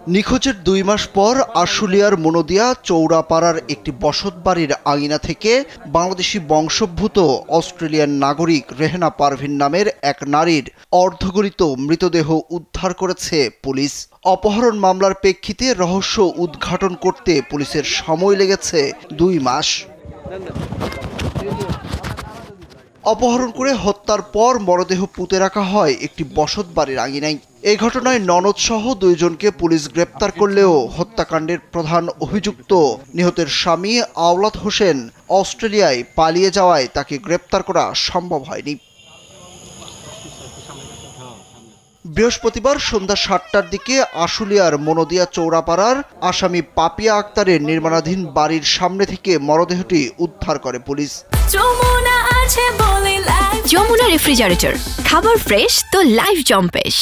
নিখোঁজের ২ মাস পর আশুলিয়ার মনোদিয়া চৌরাপাড়ার একটি বসতবাড়ির আঙিনা থেকে বাংলাদেশি বংশোদ্ভূত অস্ট্রেলিয়ান নাগরিক রেহেনা পারভিন নামের এক নারীর অর্ধগলিত মৃতদেহ উদ্ধার করেছে পুলিশ। অপহরণ মামলার প্রেক্ষিতে রহস্য উদ্ঘাটন করতে পুলিশের সময় লেগেছে ২ মাস। অপহরণ করে হত্যার পর মরদেহ পুঁতে রাখা হয় একটি বসতবাড়ির আঙিনায়। এই ঘটনায় ননদসহ ২ জনকে পুলিশ গ্রেপ্তার করলেও হত্যাকাণ্ডের প্রধান অভিযুক্ত নিহতের স্বামী আওলাদ হোসেন অস্ট্রেলিয়ায় পালিয়ে যাওয়ায় তাকে গ্রেপ্তার করা সম্ভব হয়নি। বৃহস্পতিবার সন্ধ্যা ৭টার দিকে আশুলিয়ার মনোদিয়া চৌরাপাড়ার আসামি পাপিয়া আক্তারের নির্মাণাধীন বাড়ির সামনে থেকে মরদেহটি উদ্ধার করে পুলিশ। যমুনা রেফ্রিজারেটর, খাবার ফ্রেশ তো লাইফ জম্পেশ।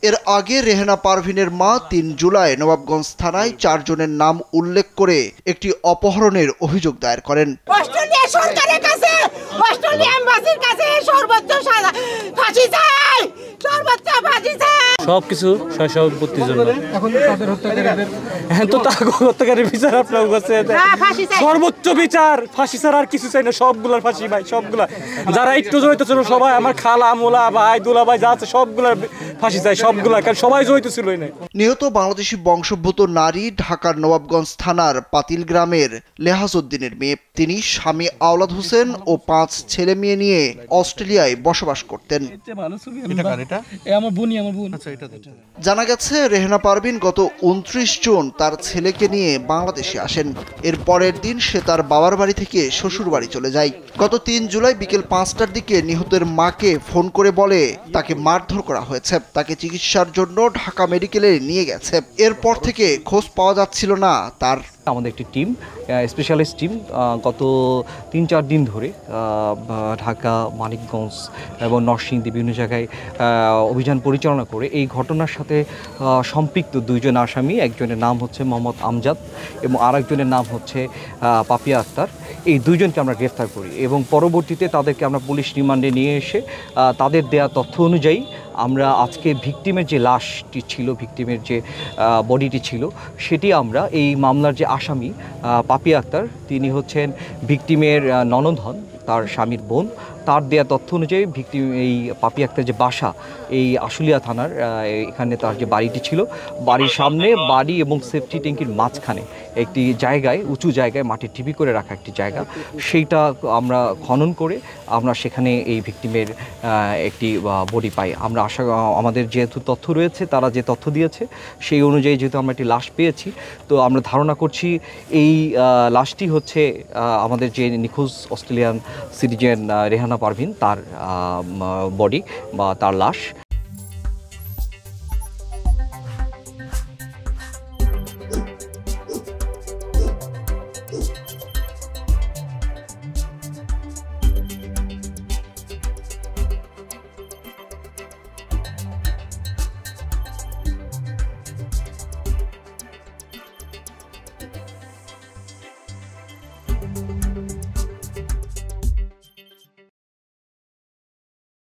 এর আগে রেহেনা পারভিনের মা ৩ জুলাই নবাবগঞ্জ থানায় ৪ জনের নাম উল্লেখ করে একটি অপহরণের অভিযোগ দায়ের করেন। অস্ট্রেলিয়া সরকারের কাছে, অস্ট্রেলিয়া এমবাসির কাছে সর্বোচ্চ ফাঁসি চাই, সর্বোচ্চ ফাঁসি চাই। সবকিছু সহসম্পত্তির জন্য এখন তাদের হত্যাকারীর বিচার আপনার কাছে সর্বোচ্চ বিচার, ফাঁসি ছাড়া আর কিছু চাই না। সবগুলার ফাঁসি ভাই, সবগুলা যারা একটু জড়িত ছিল সবাই, আমার খালা মোলা ভাই দুলা ভাই যা আছে সবগুলার ফাঁসি চাই, সবগুলা, কারণ সবাই জড়িত ছিল। নিহত বাংলাদেশি বংশোদ্ভূত নারী ঢাকার নবাবগঞ্জ থানার পাতিল গ্রামের লেহাজ উদ্দিনের মেয়ে। তিনি স্বামী আওলাদ হোসেন ও ৫ ছেলে মেয়ে নিয়ে অস্ট্রেলিয়ায় বসবাস করতেন। জানা গেছে রেহেনা পারভিন গত ২৯ জুন তার ছেলেকে নিয়ে বাংলাদেশে আসেন। এর পরের দিন সে তার বাবার বাড়ি থেকে শ্বশুর বাড়ি চলে যায়। গত ৩ জুলাই বিকেল ৫টার দিকে নিহতের মাকে ফোন করে বলে তাকে মারধর করা হয়েছে, তাকে চিকিৎসার জন্য ঢাকা মেডিকেলে নিয়ে গেছে। এরপর থেকে খোঁজ পাওয়া যাচ্ছিল না তার। আমাদের একটি টিম, স্পেশালিস্ট টিম, গত ৩-৪ দিন ধরে ঢাকা, মানিকগঞ্জ এবং নরসিংদী বিভিন্ন জায়গায় অভিযান পরিচালনা করে এই ঘটনার সাথে সম্পৃক্ত ২ জন আসামি, একজনের নাম হচ্ছে মোহাম্মদ আমজাদ এবং আরেকজনের নাম হচ্ছে পাপিয়া আক্তার। এই ২ জনকে আমরা গ্রেফতার করি এবং পরবর্তীতে তাদেরকে আমরা পুলিশ রিমান্ডে নিয়ে এসে তাদের দেয়া তথ্য অনুযায়ী আমরা আজকে ভিকটিমের যে লাশটি ছিল, ভিকটিমের যে বডিটি ছিল, সেটি আমরা এই মামলার যে আসামি পাপিয়া আক্তার, তিনি হচ্ছেন ভিকটিমের ননদ হন, তার স্বামীর বোন। তার দেয়া তথ্য অনুযায়ী ভিকটিম এই পাপিয়া আক্তার যে বাসা এই আশুলিয়া থানার এখানে তার যে বাড়িটি ছিল, বাড়ির সামনে বাড়ি এবং সেফটি ট্যাঙ্কির মাঝখানে একটি জায়গায়, উঁচু জায়গায় মাটির ঢিপি করে রাখা একটি জায়গা, সেইটা আমরা খনন করে আমরা সেখানে এই ভিকটিমের একটি বডি পাই। আমরা আমাদের যেহেতু তথ্য রয়েছে, তারা যে তথ্য দিয়েছে সেই অনুযায়ী যেহেতু আমরা একটি লাশ পেয়েছি, তো আমরা ধারণা করছি এই লাশটি হচ্ছে আমাদের যে নিখোঁজ অস্ট্রেলিয়ান সিটিজেন রেহানা পারভিন তার বডি বা তার লাশ।